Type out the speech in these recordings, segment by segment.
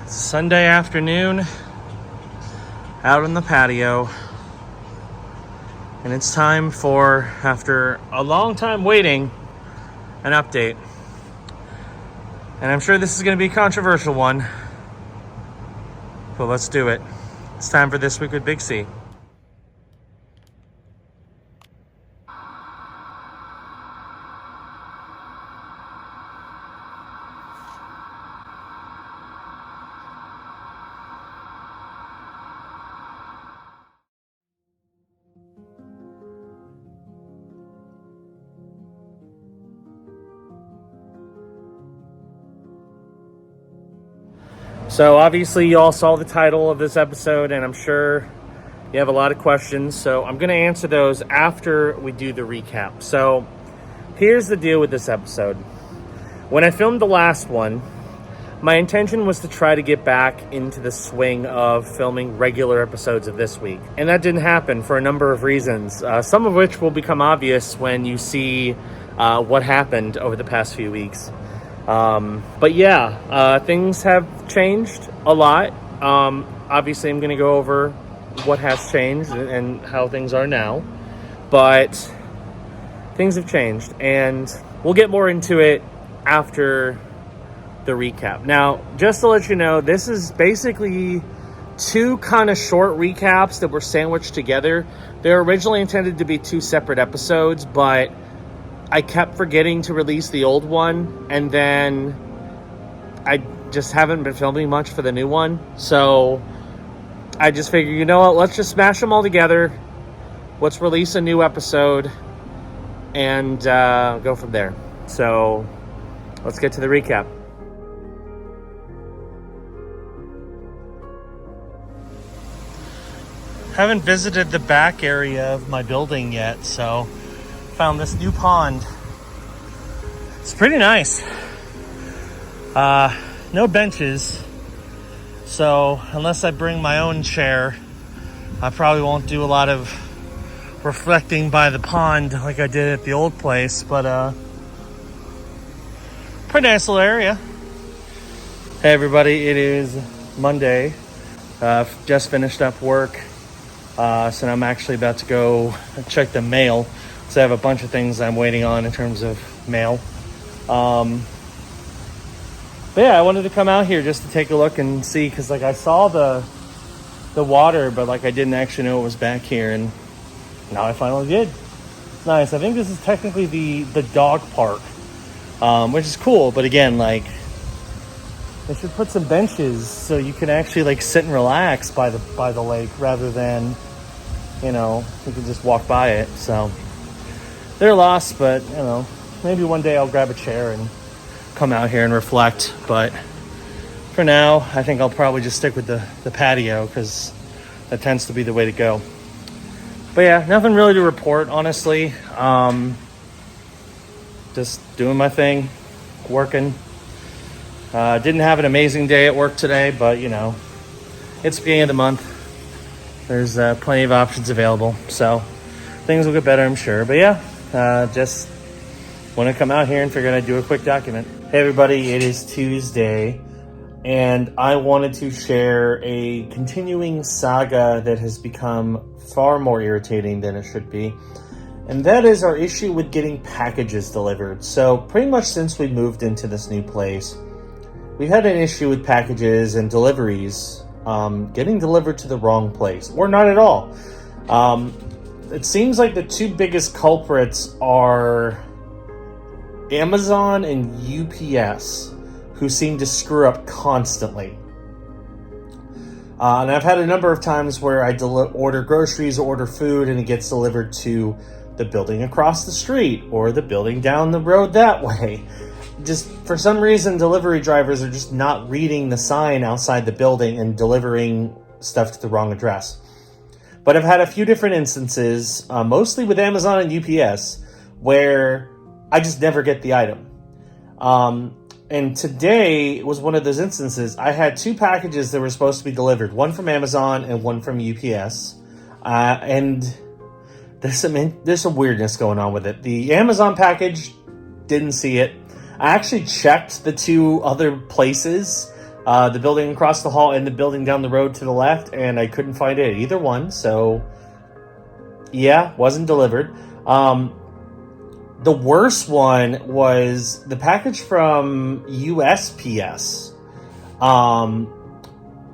Sunday afternoon, out on the patio, and it's time for, after a long time waiting, an update. And I'm sure this is going to be a controversial one, but let's do it. It's time for This Week with BigC. So obviously you all saw the title of this episode, and I'm sure you have a lot of questions. So I'm going to answer those after we do the recap. So here's the deal with this episode. When I filmed the last one, my intention was to try to get back into the swing of filming regular episodes of This Week. And that didn't happen for a number of reasons, some of which will become obvious when you see what happened over the past few weeks. But yeah, things have changed a lot. Obviously, I'm going to go over what has changed and how things are now. But things have changed, and we'll get more into it after the recap. Now, just to let you know, this is basically two kind of short recaps that were sandwiched together. They're originally intended to be two separate episodes, but I kept forgetting to release the old one, and then I just haven't been filming much for the new one. So I just figured, you know what, let's just smash them all together. Let's release a new episode and go from there. So let's get to the recap. Haven't visited the back area of my building yet, so found this new pond. It's pretty nice. No benches, so unless I bring my own chair, I probably won't do a lot of reflecting by the pond like I did at the old place, but pretty nice little area. Hey everybody, it is Monday. Just finished up work, so now I'm actually about to go check the mail. So I have a bunch of things I'm waiting on in terms of mail. But yeah, I wanted to come out here just to take a look and see, because like I saw the water, but like I didn't actually know it was back here, and now I finally did. It's nice. I think this is technically the dog park, which is cool. But again, like they should put some benches so you can actually like sit and relax by the lake rather than, you know, you can just walk by it. So they're lost, but you know, maybe one day I'll grab a chair and come out here and reflect. But for now, I think I'll probably just stick with the patio, because that tends to be the way to go. But yeah, nothing really to report, honestly. Just doing my thing, working. Didn't have an amazing day at work today, but you know, it's the beginning of the month. There's plenty of options available, so things will get better, I'm sure. But yeah, just want to come out here and figured I'd do a quick document. Hey everybody, it is Tuesday, and I wanted to share a continuing saga that has become far more irritating than it should be, and that is our issue with getting packages delivered. So pretty much since we moved into this new place, we've had an issue with packages and deliveries getting delivered to the wrong place, or not at all. It seems like the two biggest culprits are Amazon and UPS, who seem to screw up constantly. And I've had a number of times where I order groceries or order food, and it gets delivered to the building across the street or the building down the road that way. Just for some reason, delivery drivers are just not reading the sign outside the building and delivering stuff to the wrong address. But I've had a few different instances, mostly with Amazon and UPS, where I just never get the item. And today was one of those instances. I had two packages that were supposed to be delivered, one from Amazon and one from UPS. And there's some weirdness going on with it. The Amazon package, didn't see it. I actually checked the two other places the building across the hall and the building down the road to the left, and I couldn't find it at either one. So, yeah, wasn't delivered. The worst one was the package from USPS.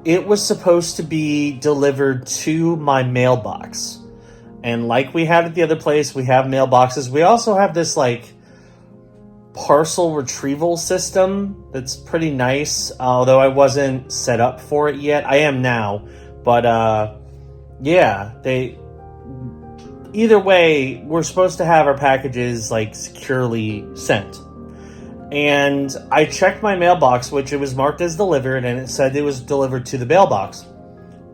It was supposed to be delivered to my mailbox. And like we had at the other place, we have mailboxes. We also have this like parcel retrieval system that's pretty nice, although I wasn't set up for it yet. I am now, but yeah, either way, we're supposed to have our packages like securely sent. And I checked my mailbox, which it was marked as delivered, and it said it was delivered to the mailbox.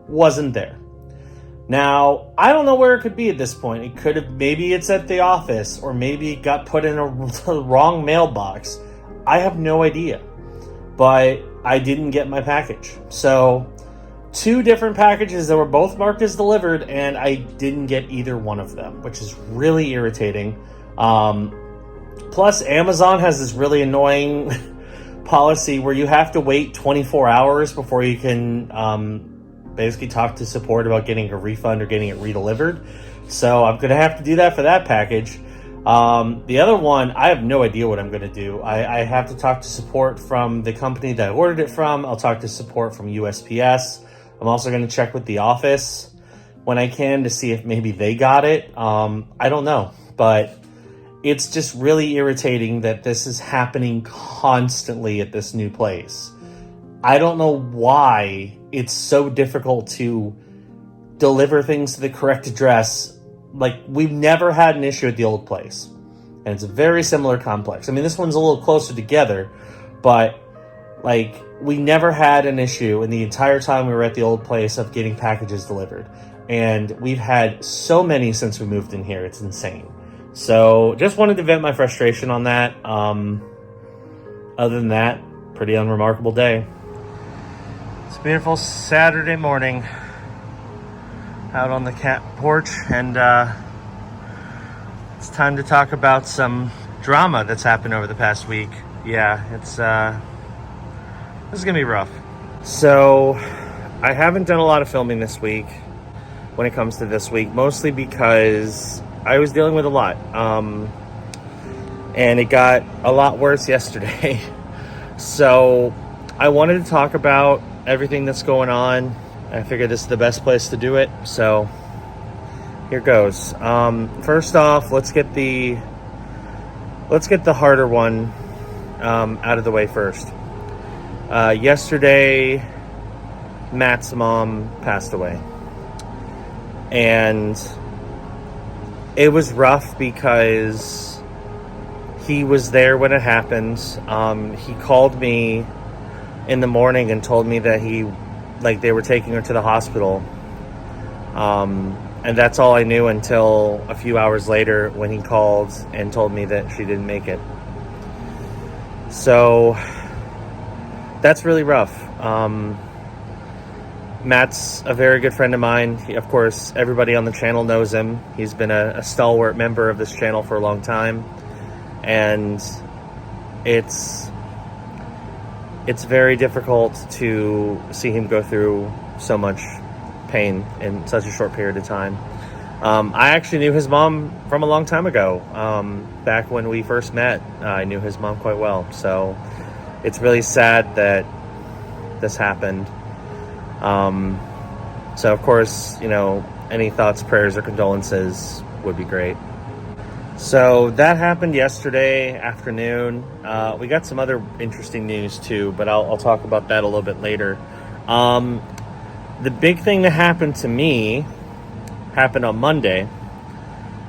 Wasn't there. Now, I don't know where it could be at this point. It could have, maybe it's at the office, or maybe it got put in a wrong mailbox. I have no idea. But I didn't get my package. So, 2 different packages that were both marked as delivered, and I didn't get either one of them, which is really irritating. Plus, Amazon has this really annoying policy where you have to wait 24 hours before you can basically talk to support about getting a refund or getting it redelivered. So I'm going to have to do that for that package. The other one, I have no idea what I'm going to do. I have to talk to support from the company that I ordered it from. I'll talk to support from USPS. I'm also going to check with the office when I can to see if maybe they got it. I don't know, but it's just really irritating that this is happening constantly at this new place. I don't know why it's so difficult to deliver things to the correct address. Like, we've never had an issue at the old place. And it's a very similar complex. I mean, this one's a little closer together, but, like, we never had an issue in the entire time we were at the old place of getting packages delivered. And we've had so many since we moved in here. It's insane. So, just wanted to vent my frustration on that. Other than that, pretty unremarkable day. It's a beautiful Saturday morning out on the cat porch, and it's time to talk about some drama that's happened over the past week. Yeah, this is gonna be rough. So I haven't done a lot of filming this week when it comes to this week, mostly because I was dealing with a lot, and it got a lot worse yesterday. So I wanted to talk about everything that's going on. I figured this is the best place to do it, so here goes. First off, let's get the harder one out of the way first. Yesterday, Matt's mom passed away, and it was rough because he was there when it happened. He called me in the morning and told me that they were taking her to the hospital. And that's all I knew until a few hours later when he called and told me that she didn't make it. So that's really rough. Matt's a very good friend of mine. Of course, everybody on the channel knows him. He's been a stalwart member of this channel for a long time. And it's very difficult to see him go through so much pain in such a short period of time. I actually knew his mom from a long time ago. Back when we first met, I knew his mom quite well. So it's really sad that this happened. So of course, any thoughts, prayers, or condolences would be great. So that happened yesterday afternoon. We got some other interesting news too, but I'll talk about that a little bit later. The big thing that happened to me happened on Monday.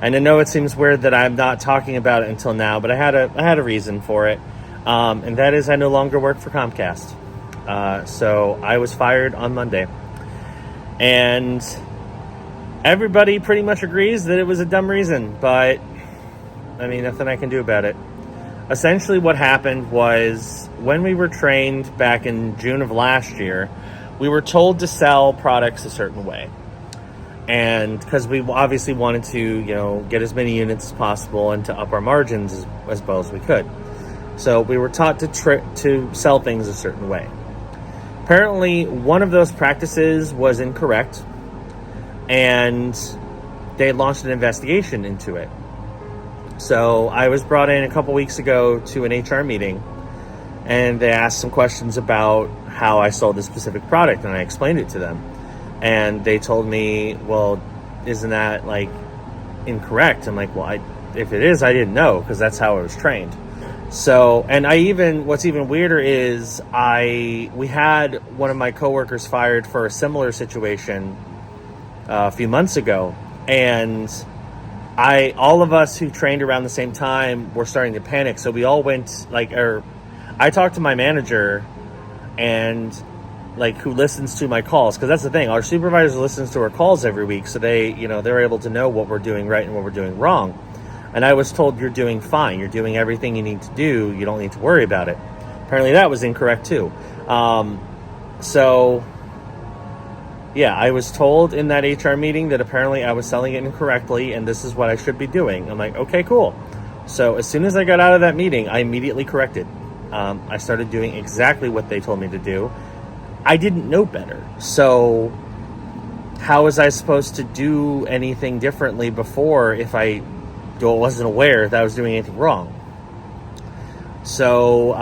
And I know it seems weird that I'm not talking about it until now, but I had a reason for it. And that is I no longer work for Comcast. So I was fired on Monday. And everybody pretty much agrees that it was a dumb reason, but I mean, nothing I can do about it. Essentially what happened was when we were trained back in June of last year, we were told to sell products a certain way. And because we obviously wanted to, get as many units as possible and to up our margins as well as we could. So we were taught to sell things a certain way. Apparently, one of those practices was incorrect, and they launched an investigation into it. So I was brought in a couple weeks ago to an HR meeting, and they asked some questions about how I sold this specific product, and I explained it to them. And they told me, well, isn't that like incorrect? I'm like, well, if it is, I didn't know, because that's how I was trained. So, and what's even weirder is we had one of my coworkers fired for a similar situation a few months ago, and all of us who trained around the same time were starting to panic. So we all went I talked to my manager and who listens to my calls, because that's the thing, our supervisor listens to our calls every week, so they're able to know what we're doing right and what we're doing wrong. And I was told, you're doing fine. You're doing everything you need to do. You don't need to worry about it. Apparently that was incorrect too. So yeah, I was told in that HR meeting that apparently I was selling it incorrectly and this is what I should be doing. I'm like, okay, cool. So as soon as I got out of that meeting, I immediately corrected. I started doing exactly what they told me to do. I didn't know better. So how was I supposed to do anything differently before if I wasn't aware that I was doing anything wrong? So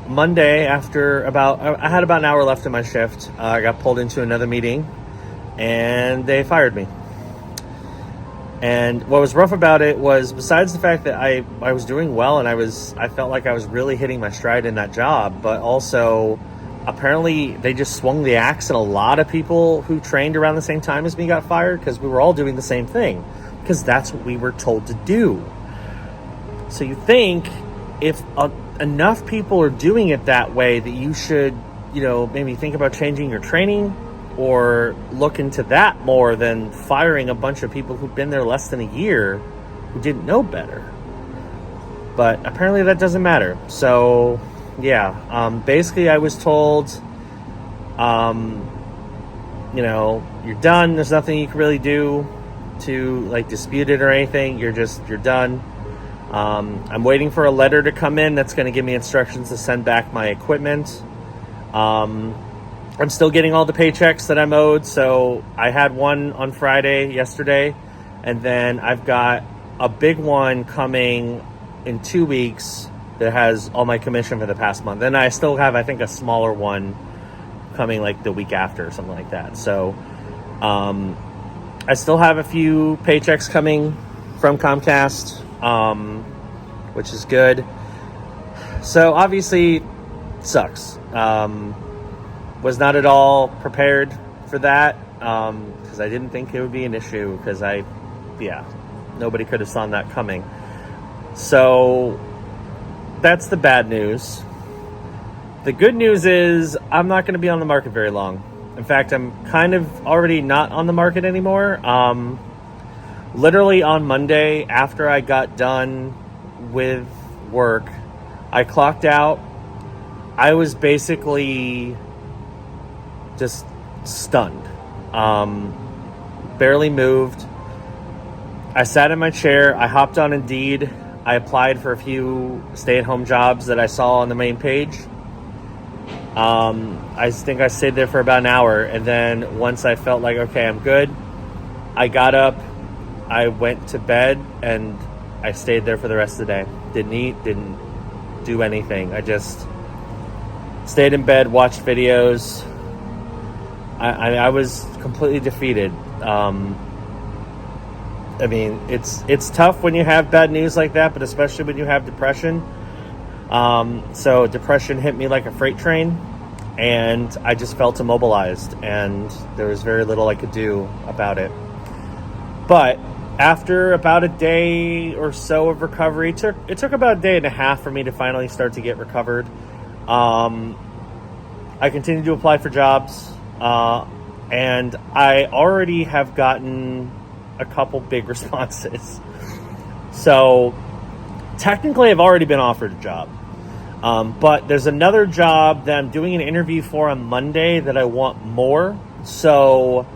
Monday, after I had about an hour left in my shift, I got pulled into another meeting and they fired me. And what was rough about it was, besides the fact that I was doing well and I felt like I was really hitting my stride in that job, but also apparently they just swung the axe, and a lot of people who trained around the same time as me got fired, because we were all doing the same thing, because that's what we were told to do. So you think if enough people are doing it that way, that you should, maybe think about changing your training or look into that more than firing a bunch of people who've been there less than a year who didn't know better. But apparently that doesn't matter. So yeah, basically I was told, you're done. There's nothing you can really do to dispute it or anything. You're done. I'm waiting for a letter to come in that's going to give me instructions to send back my equipment. I'm still getting all the paychecks that I'm owed. So I had one on Friday yesterday, and then I've got a big one coming in 2 weeks that has all my commission for the past month. And I still have, I think, a smaller one coming the week after or something like that. So I still have a few paychecks coming from Comcast, which is good. So obviously sucks. Was not at all prepared for that, because I didn't think it would be an issue, because nobody could have seen that coming. So that's the bad news. The good news is I'm not going to be on the market very long. In fact, I'm kind of already not on the market anymore. Literally on Monday, after I got done with work, I clocked out. I was basically just stunned. Barely moved. I sat in my chair. I hopped on Indeed. I applied for a few stay-at-home jobs that I saw on the main page. I think I stayed there for about an hour, and then once I felt like, okay, I'm good, I got up, I went to bed, and I stayed there for the rest of the day. Didn't eat, didn't do anything. I just stayed in bed, watched videos. I was completely defeated. It's tough when you have bad news like that, but especially when you have depression. So depression hit me like a freight train, and I just felt immobilized, and there was very little I could do about it. But after about a day or so of recovery, it took about a day and a half for me to finally start to get recovered. I continued to apply for jobs, and I already have gotten a couple big responses. So technically I've already been offered a job. But there's another job that I'm doing an interview for on Monday that I want more. So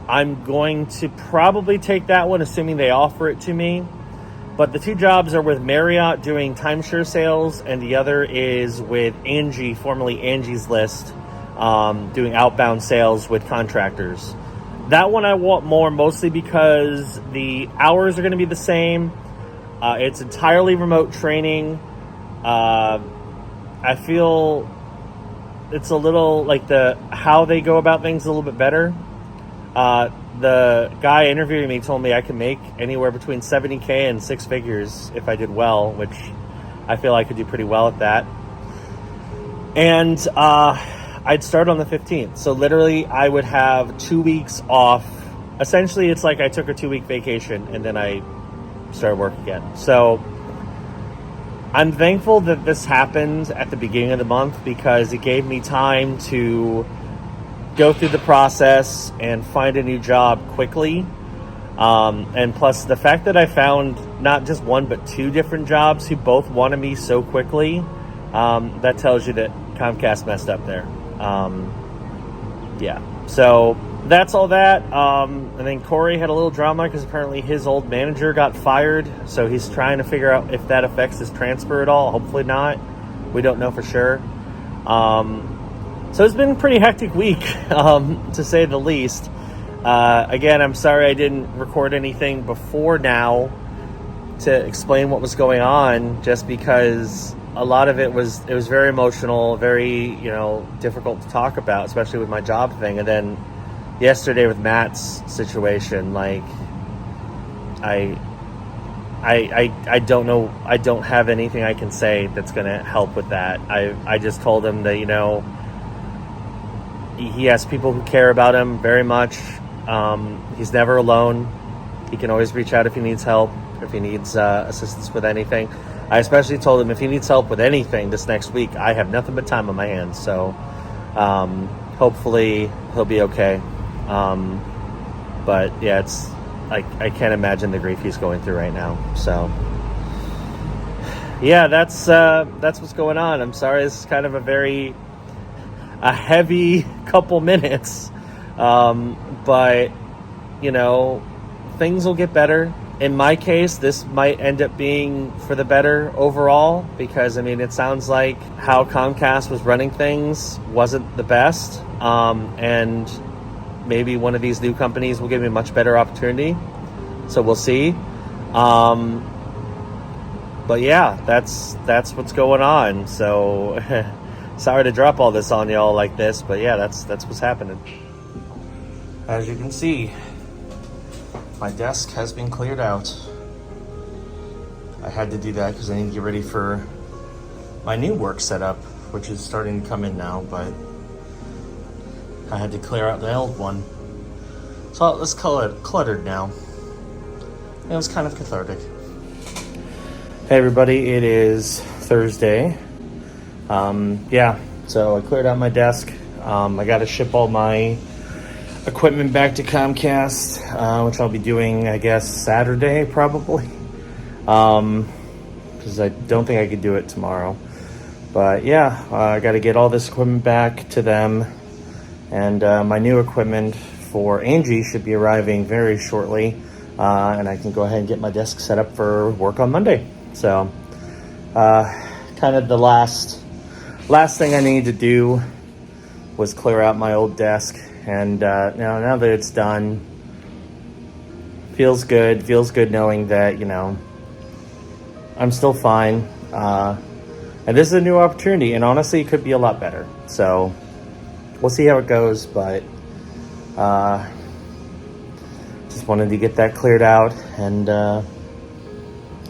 I'm going to probably take that one, assuming they offer it to me. But the two jobs are with Marriott doing timeshare sales, and the other is with Angie, formerly Angie's List, doing outbound sales with contractors. That one I want more, mostly because the hours are going to be the same. It's entirely remote training. I feel it's a little like how they go about things a little bit better. The guy interviewing me told me I can make anywhere between $70K and six figures if I did well, which I feel I could do pretty well at that. And I'd start on the 15th. So literally I would have 2 weeks off. Essentially, it's like I took a 2-week vacation and then I started work again. So I'm thankful that this happened at the beginning of the month because it gave me time to go through the process and find a new job quickly. And plus the fact that I found not just one, but two different jobs who both wanted me so quickly, that tells you that Comcast messed up there. Yeah, so that's all that. And then Corey had a little drama because apparently his old manager got fired. So he's trying to figure out if that affects his transfer at all. Hopefully not. We don't know for sure. So it's been a pretty hectic week, to say the least. Again, I'm sorry I didn't record anything before now to explain what was going on, just because a lot of it was very emotional, very, difficult to talk about, especially with my job thing. And then yesterday with Matt's situation, like, I don't know, I don't have anything I can say that's going to help with that. I just told him that, he has people who care about him very much. He's never alone. He can always reach out if he needs help, if he needs assistance with anything. I especially told him if he needs help with anything this next week, I have nothing but time on my hands. So hopefully he'll be okay. But yeah, it's I can't imagine the grief he's going through right now. So yeah, that's what's going on. I'm sorry, this is kind of a heavy couple minutes, but things will get better. In my case, this might end up being for the better overall, because it sounds like how Comcast was running things wasn't the best, and maybe one of these new companies will give me a much better opportunity, so we'll see. But yeah, that's what's going on. So sorry to drop all this on y'all like this, but yeah, that's what's happening. As you can see, my desk has been cleared out. I had to do that because I need to get ready for my new work setup, which is starting to come in now, but I had to clear out the old one. So let's call it cluttered now. It was kind of cathartic. Hey everybody, it is Thursday. So I cleared out my desk. I got to ship all my equipment back to Comcast, which I'll be doing, I guess, Saturday probably, because I don't think I could do it tomorrow. But yeah, I got to get all this equipment back to them, and my new equipment for Angie should be arriving very shortly, and I can go ahead and get my desk set up for work on Monday. So kind of the last thing I needed to do was clear out my old desk. And now that it's done, feels good knowing that, I'm still fine. And this is a new opportunity, and honestly, it could be a lot better. So we'll see how it goes, but just wanted to get that cleared out and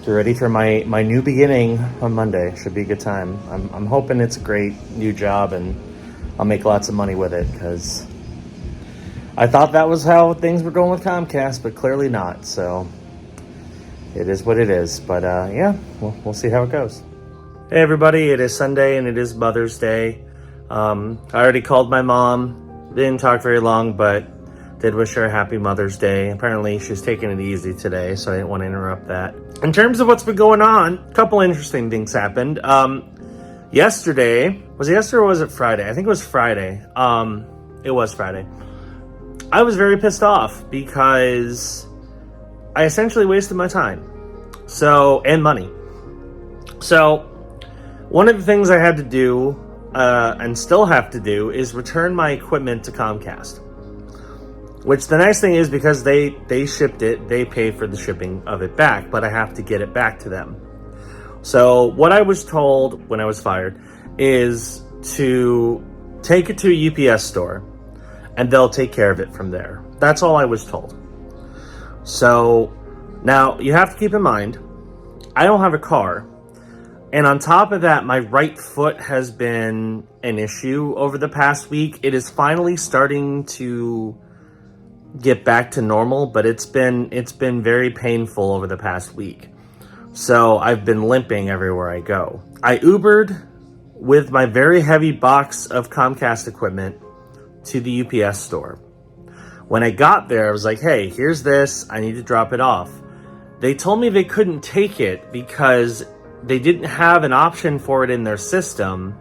get ready for my new beginning on Monday. Should be a good time. I'm hoping it's a great new job and I'll make lots of money with it, because I thought that was how things were going with Comcast, but clearly not. So it is what it is. But we'll see how it goes. Hey everybody, it is Sunday and it is Mother's Day. I already called my mom. Didn't talk very long, but did wish her a happy Mother's Day. Apparently she's taking it easy today, so I didn't want to interrupt that. In terms of what's been going on, a couple interesting things happened. Yesterday, was it yesterday or was it Friday? I think it was Friday. It was Friday. I was very pissed off because I essentially wasted my time. So, and money. So, one of the things I had to do, and still have to do, is return my equipment to Comcast. Which the nice thing is, because they shipped it, they pay for the shipping of it back, but I have to get it back to them. So what I was told when I was fired is to take it to a UPS store and they'll take care of it from there. That's all I was told. So now you have to keep in mind, I don't have a car. And on top of that, my right foot has been an issue over the past week. It is finally starting to get back to normal, but it's been very painful over the past week. So I've been limping everywhere I go. I Ubered with my very heavy box of Comcast equipment to the UPS store. When I got there, I was like, hey, here's this. I need to drop it off. They told me they couldn't take it because they didn't have an option for it in their system.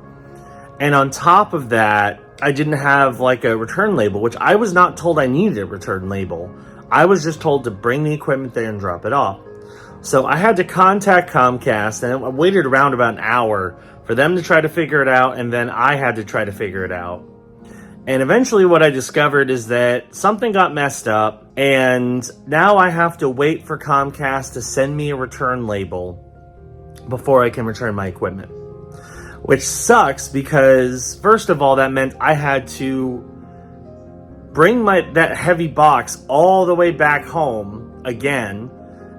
And on top of that, I didn't have like a return label, which I was not told I needed a return label. I was just told to bring the equipment there and drop it off. So I had to contact Comcast, and I waited around about an hour for them to try to figure it out, and then I had to try to figure it out. And eventually what I discovered is that something got messed up, and now I have to wait for Comcast to send me a return label before I can return my equipment. Which sucks because, first of all, that meant I had to bring that heavy box all the way back home again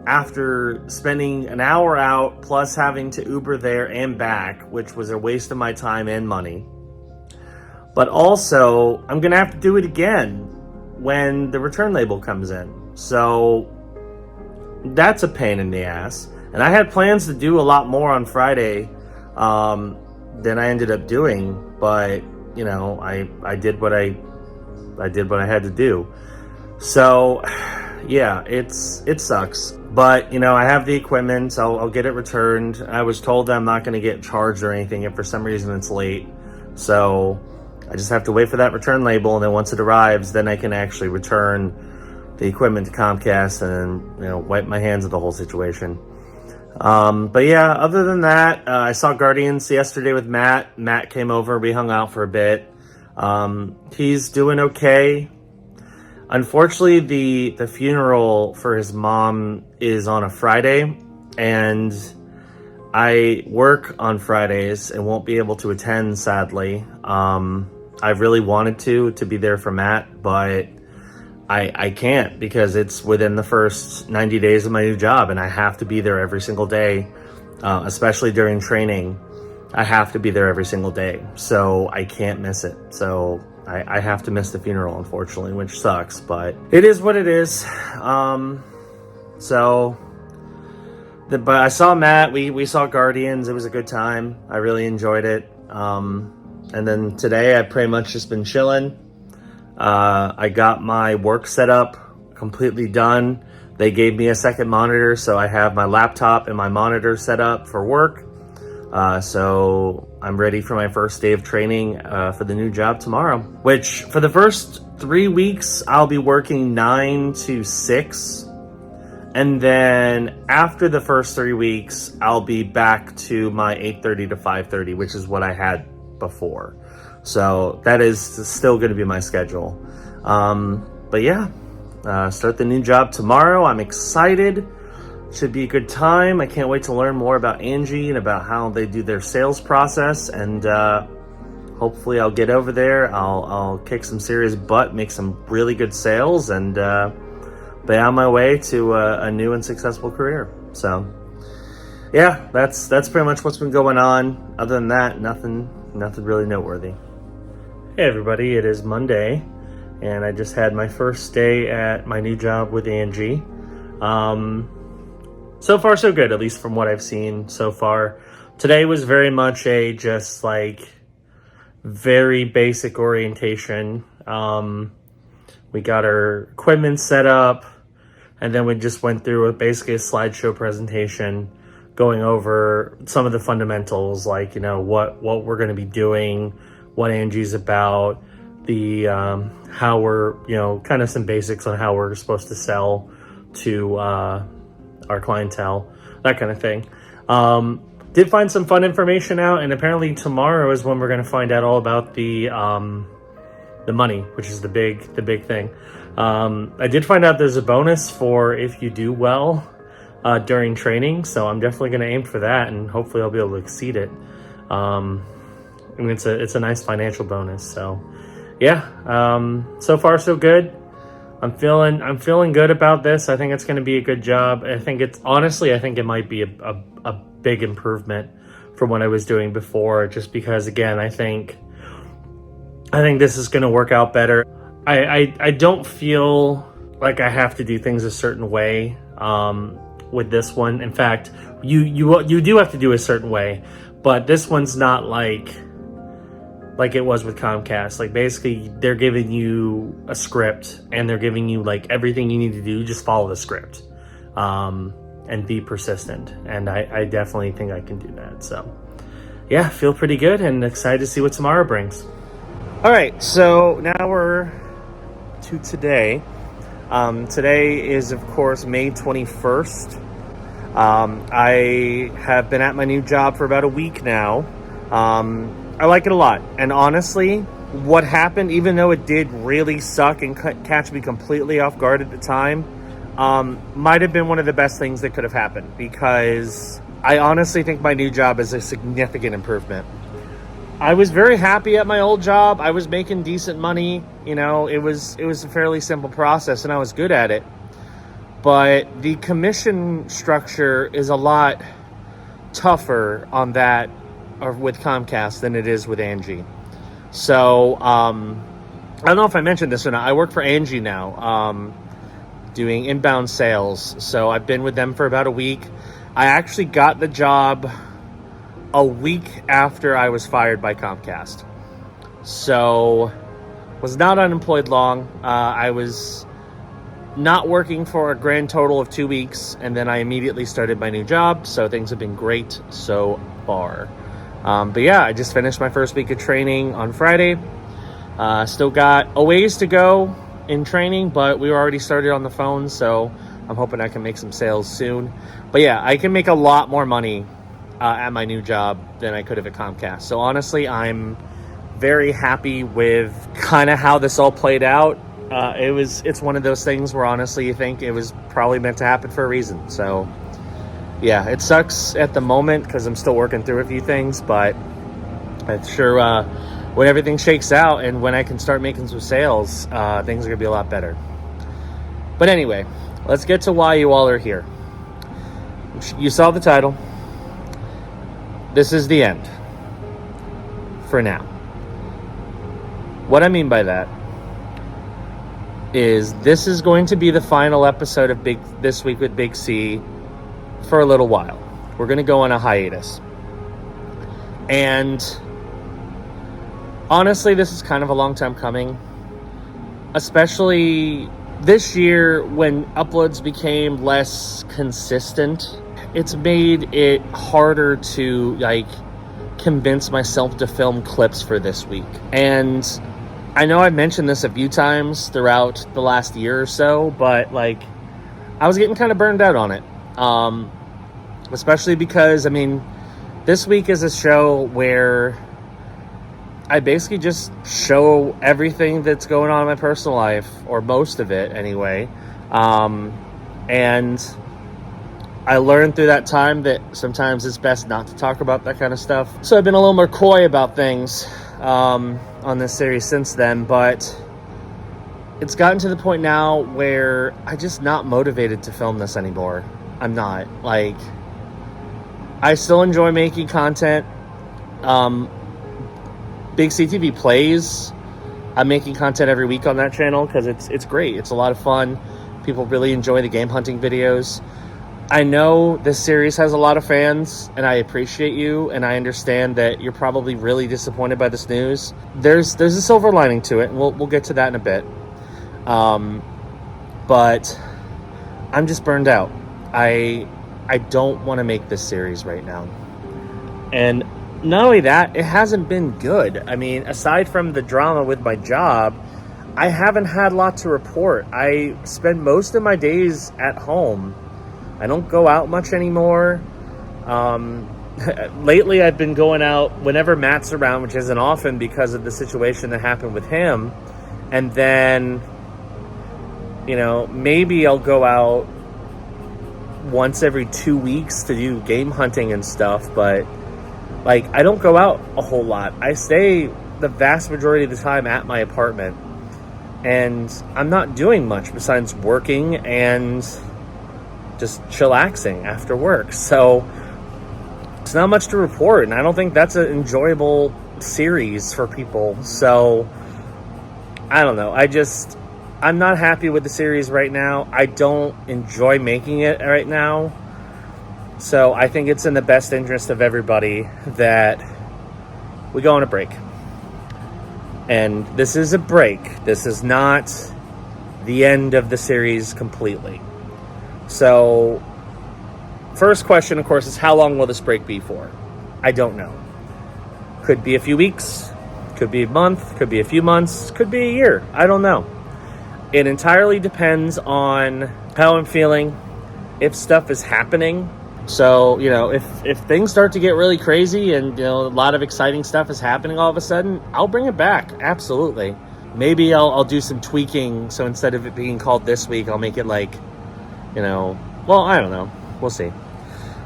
after spending an hour out plus having to Uber there and back, which was a waste of my time and money. But also, I'm going to have to do it again when the return label comes in. So that's a pain in the ass. And I had plans to do a lot more on Friday than I ended up doing, but you know, I did what I had to do. So yeah, it sucks, but you know, I have the equipment, so I'll get it returned. I was told that I'm not going to get charged or anything if for some reason it's late, so I just have to wait for that return label, and then once it arrives, then I can actually return the equipment to Comcast and, you know, wipe my hands of the whole situation. But yeah, other than that, I saw Guardians yesterday with Matt. Matt came over, we hung out for a bit. He's doing okay. Unfortunately, the funeral for his mom is on a Friday, and I work on Fridays and won't be able to attend, sadly. I really wanted to be there for Matt, but I can't because it's within the first 90 days of my new job, and I have to be there every single day, especially during training. I have to be there every single day, so I can't miss it. So I have to miss the funeral, unfortunately, which sucks, but it is what it is. But I saw Matt, we saw Guardians, it was a good time. I really enjoyed it. And then today I've pretty much just been chilling. I got my work set up completely done. They gave me a second monitor, so I have my laptop and my monitor set up for work. So I'm ready for my first day of training for the new job tomorrow, which for the first 3 weeks, I'll be working 9 to 6. And then after the first 3 weeks, I'll be back to my 8:30 to 5:30, which is what I had before. So that is still going to be my schedule. But yeah, start the new job tomorrow. I'm excited. Should be a good time. I can't wait to learn more about Angie and about how they do their sales process. And hopefully I'll get over there. I'll kick some serious butt, make some really good sales, and be on my way to a new and successful career. So yeah, that's pretty much what's been going on. Other than that, nothing really noteworthy. Hey everybody, it is Monday, and I just had my first day at my new job with Angie. So far so good, at least from what I've seen so far. Today was very much a just like very basic orientation. We got our equipment set up, and then we just went through basically a slideshow presentation going over some of the fundamentals, like, you know, what we're going to be doing, what Angie's about, the how we're, you know, kind of some basics on how we're supposed to sell to our clientele. that kind of thing. Did find some fun information out, and apparently tomorrow is when we're going to find out all about the money, which is the big thing. I did find out there's a bonus for if you do well during training, so I'm definitely going to aim for that, and hopefully I'll be able to exceed it. I mean, it's a nice financial bonus. So yeah, so far so good. I'm feeling good about this. I think it's going to be a good job. I think it might be a big improvement from what I was doing before, just because, again, I think this is going to work out better. I don't feel like I have to do things a certain way with this one. In fact, you do have to do a certain way, but this one's not like it was with Comcast. Like, basically, they're giving you a script, and they're giving you, like, everything you need to do. Just follow the script and be persistent. And I definitely think I can do that. So, yeah, feel pretty good and excited to see what tomorrow brings. All right, so now we're to today. Today is, of course, May 21st. I have been at my new job for about a week now. I like it a lot. And honestly, what happened, even though it did really suck and catch me completely off guard at the time, might have been one of the best things that could have happened, because I honestly think my new job is a significant improvement. I was very happy at my old job. I was making decent money. You know, it was a fairly simple process, and I was good at it. But the commission structure is a lot tougher on that, or with Comcast, than it is with Angie. So, I don't know if I mentioned this or not. I work for Angie now, doing inbound sales. So I've been with them for about a week. I actually got the job a week after I was fired by Comcast. So, was not unemployed long. I was not working for a grand total of 2 weeks, and then I immediately started my new job. So things have been great so far. But yeah, I just finished my first week of training on Friday. Still got a ways to go in training, but we were already started on the phone, so I'm hoping I can make some sales soon. But yeah, I can make a lot more money at my new job than I could have at Comcast. So honestly, I'm very happy with kind of how this all played out. It's one of those things where honestly you think it was probably meant to happen for a reason. So yeah, it sucks at the moment because I'm still working through a few things, but I'm sure when everything shakes out and when I can start making some sales, things are gonna be a lot better. But anyway, let's get to why you all are here. You saw the title. This is the end. For now. What I mean by that is this is going to be the final episode of This Week with BigC for a little while. We're going to go on a hiatus. And honestly, this is kind of a long time coming. Especially this year when uploads became less consistent. It's made it harder to convince myself to film clips for this week. And I know I've mentioned this a few times throughout the last year or so, but I was getting kind of burned out on it. Especially because, this week is a show where I basically just show everything that's going on in my personal life, or most of it anyway. And I learned through that time that sometimes it's best not to talk about that kind of stuff. So I've been a little more coy about things on this series since then, but it's gotten to the point now where I'm just not motivated to film this anymore. I'm not. I still enjoy making content. BigCTV plays. I'm making content every week on that channel because it's great. It's a lot of fun. People really enjoy the game hunting videos. I know this series has a lot of fans, and I appreciate you, and I understand that you're probably really disappointed by this news. There's a silver lining to it, and we'll get to that in a bit. But I'm just burned out. I don't want to make this series right now. And not only that, it hasn't been good. Aside from the drama with my job, I haven't had a lot to report. I spend most of my days at home I don't go out much anymore. Lately, I've been going out whenever Matt's around, which isn't often because of the situation that happened with him. And then, maybe I'll go out once every 2 weeks to do game hunting and stuff. But, I don't go out a whole lot. I stay the vast majority of the time at my apartment. And I'm not doing much besides working and just chillaxing after work. So it's not much to report, and I don't think that's an enjoyable series for people. So I don't know. I'm not happy with the series right now. I don't enjoy making it right now. So I think it's in the best interest of everybody that we go on a break. And this is a break. This is not the end of the series completely. So, first question, of course, is how long will this break be for? I don't know. Could be a few weeks, could be a month, could be a few months, could be a year. I don't know. It entirely depends on how I'm feeling, if stuff is happening. So, if things start to get really crazy and, a lot of exciting stuff is happening all of a sudden, I'll bring it back. Absolutely. Maybe I'll do some tweaking. So instead of it being called this week, I'll make it I don't know. We'll see.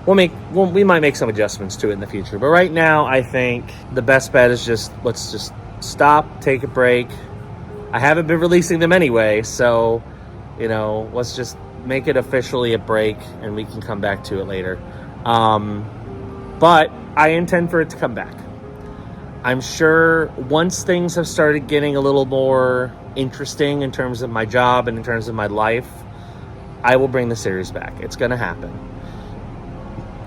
We might make some adjustments to it in the future. But right now, I think the best bet is let's just stop, take a break. I haven't been releasing them anyway. So, let's just make it officially a break and we can come back to it later. But I intend for it to come back. I'm sure once things have started getting a little more interesting in terms of my job and in terms of my life, I will bring the series back. It's going to happen.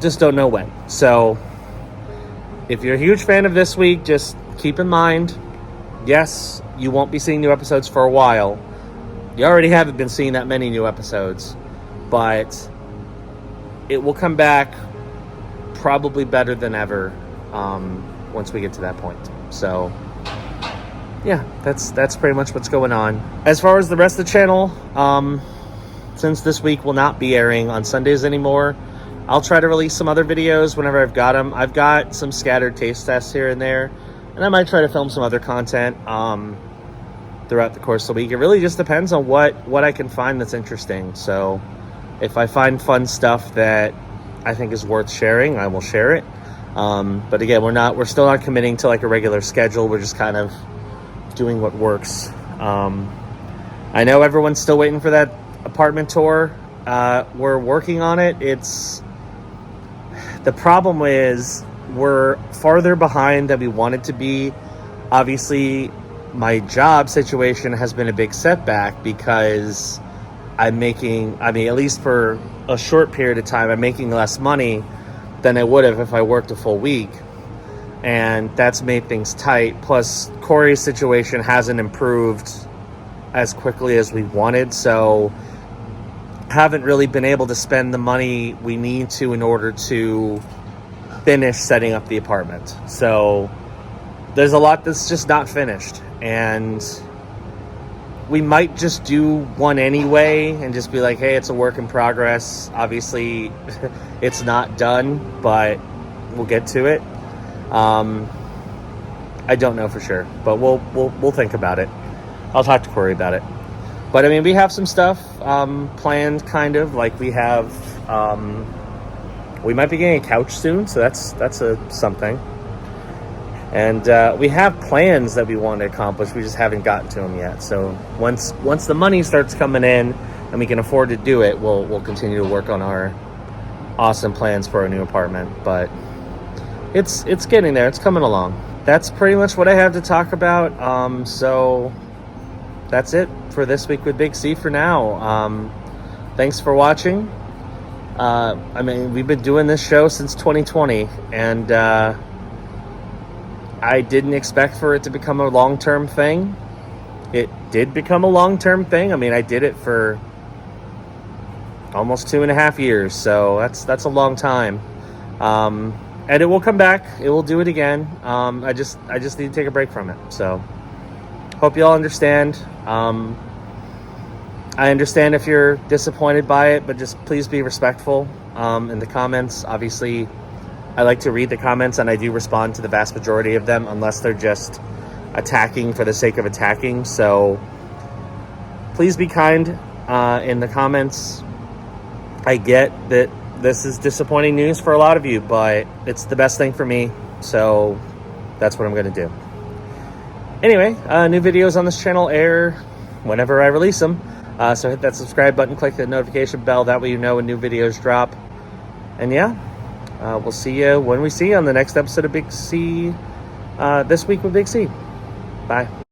Just don't know when. So if you're a huge fan of this week, just keep in mind, yes, you won't be seeing new episodes for a while. You already haven't been seeing that many new episodes, but it will come back probably better than ever once we get to that point. So, yeah, that's pretty much what's going on. As far as the rest of the channel, since this week will not be airing on Sundays anymore, I'll try to release some other videos whenever I've got them. I've got some scattered taste tests here and there, and I might try to film some other content throughout the course of the week. It really just depends on what I can find that's interesting. So if I find fun stuff that I think is worth sharing, I will share it. But again, we're still not committing to a regular schedule. We're just kind of doing what works. I know everyone's still waiting for that apartment tour. We're working on it. The problem is we're farther behind than we wanted to be. Obviously, my job situation has been a big setback because at least for a short period of time, I'm making less money than I would have if I worked a full week. And that's made things tight. Plus, Corey's situation hasn't improved as quickly as we wanted. So, haven't really been able to spend the money we need to in order to finish setting up the apartment. So, there's a lot that's just not finished. And we might just do one anyway and just be like, hey, it's a work in progress. Obviously, it's not done, but we'll get to it. I don't know for sure, but we'll think about it. I'll talk to Corey about it. But we have some stuff planned, kind of like we have. We might be getting a couch soon, so that's something. And we have plans that we want to accomplish. We just haven't gotten to them yet. So once the money starts coming in and we can afford to do it, we'll continue to work on our awesome plans for our new apartment. But it's getting there. It's coming along. That's pretty much what I have to talk about. So that's it for this week with BigC for now. Thanks for watching. We've been doing this show since 2020, and I didn't expect for it to become a long-term thing. It did become a long-term thing. I did it for almost 2.5 years, so that's a long time. And it will come back. It will do it again. I just need to take a break from it. So hope you all understand. I understand if you're disappointed by it, but just please be respectful in the comments. Obviously, I like to read the comments, and I do respond to the vast majority of them, unless they're just attacking for the sake of attacking. So please be kind in the comments. I get that this is disappointing news for a lot of you, but it's the best thing for me. So that's what I'm going to do. Anyway, new videos on this channel air whenever I release them. So hit that subscribe button, click the notification bell. That way you know when new videos drop. And yeah, we'll see you when we see you on the next episode of BigC, this week with BigC. Bye.